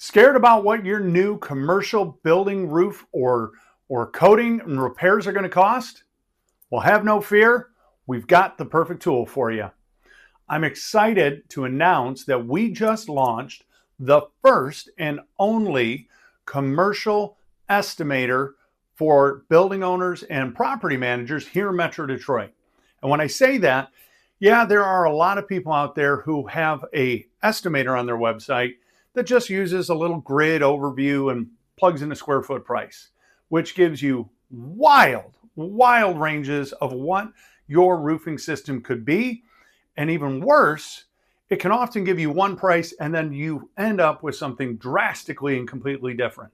Scared about what your new commercial building roof or coating and repairs are going to cost? Well, have no fear. We've got the perfect tool for you. I'm excited to announce that we just launched the first and only commercial estimator for building owners and property managers here in Metro Detroit. And when I say that, yeah, there are a lot of people out there who have an estimator on their website that just uses a little grid overview and plugs in a square foot price, which gives you wild ranges of what your roofing system could be. And even worse, it can often give you one price and then you end up with something drastically and completely different.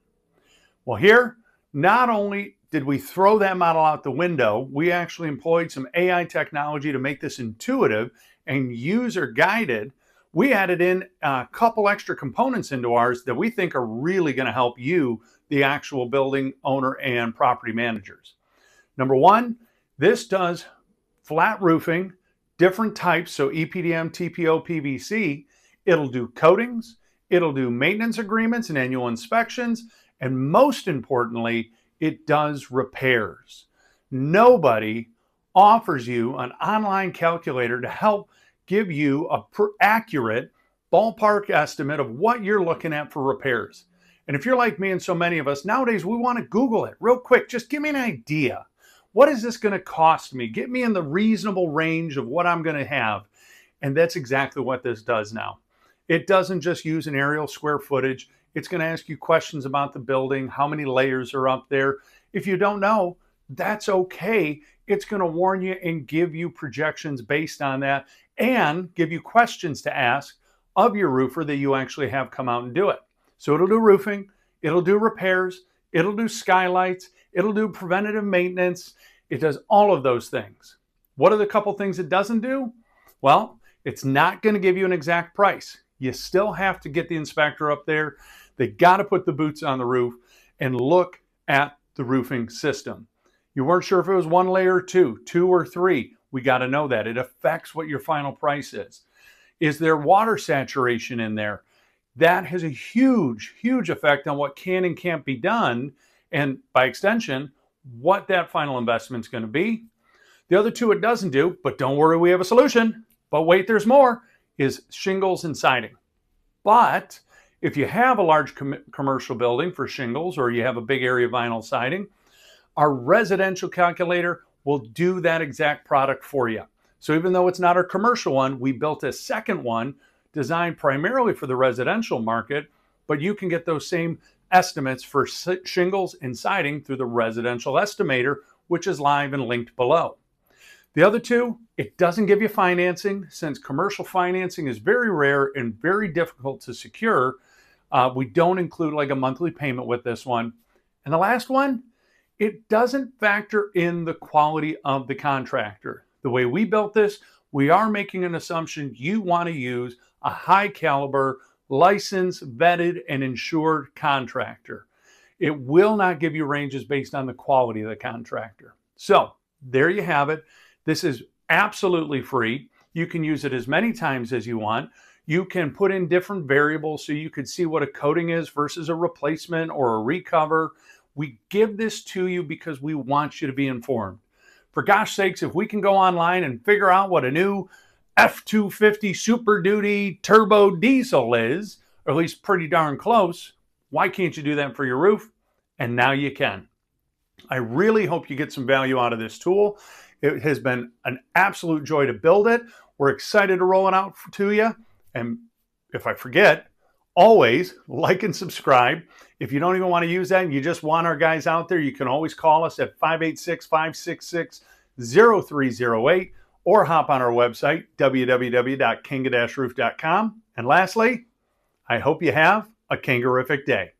Well, here, not only did we throw that model out the window, we actually employed some AI technology to make this intuitive and user guided. We added in a couple extra components into ours that we think are really going to help you, the actual building owner and property managers. Number one, this does flat roofing, different types, so EPDM, TPO, PVC. It'll do coatings, it'll do maintenance agreements and annual inspections, and most importantly, it does repairs. Nobody offers you an online calculator to help give you a accurate ballpark estimate of what you're looking at for repairs. And if you're like me and so many of us, nowadays we want to Google it real quick. Just give me an idea. What is this going to cost me? Get me in the reasonable range of what I'm going to have. And that's exactly what this does now. It doesn't just use an aerial square footage. It's going to ask you questions about the building, how many layers are up there. If you don't know, that's okay. It's going to warn you and give you projections based on that and give you questions to ask of your roofer that you actually have come out and do it. So it'll do roofing, it'll do repairs, it'll do skylights, it'll do preventative maintenance. It does all of those things. What are the couple things it doesn't do? Well, it's not going to give you an exact price. You still have to get the inspector up there. They got to put the boots on the roof and look at the roofing system. You weren't sure if it was one layer or two or three. We got to know that. It affects what your final price is. Is there water saturation in there? That has a huge effect on what can and can't be done, and by extension, what that final investment is going to be. The other two it doesn't do, but don't worry, we have a solution. But wait, there's more, is shingles and siding. But if you have a large commercial building for shingles or you have a big area vinyl siding, our residential calculator will do that exact product for you. So even though it's not our commercial one, we built a second one designed primarily for the residential market, but you can get those same estimates for shingles and siding through the residential estimator, which is live and linked below. The other two, it doesn't give you financing, since commercial financing is very rare and very difficult to secure. We don't include like a monthly payment with this one. And the last one, it doesn't factor in the quality of the contractor. The way we built this, we are making an assumption you want to use a high caliber, licensed, vetted, and insured contractor. It will not give you ranges based on the quality of the contractor. So there you have it. This is absolutely free. You can use it as many times as you want. You can put in different variables so you could see what a coating is versus a replacement or a recover. We give this to you because we want you to be informed. For gosh sakes, if we can go online and figure out what a new F-250 Super Duty turbo diesel is, or at least pretty darn close, why can't you do that for your roof? And now you can. I really hope you get some value out of this tool. It has been an absolute joy to build it. We're excited to roll it out to you. And if I forget, always like and subscribe. If you don't even want to use that and you just want our guys out there, you can always call us at 586-566-0308 or hop on our website, www.kanga-roof.com. And lastly, I hope you have a Kanga-rific day.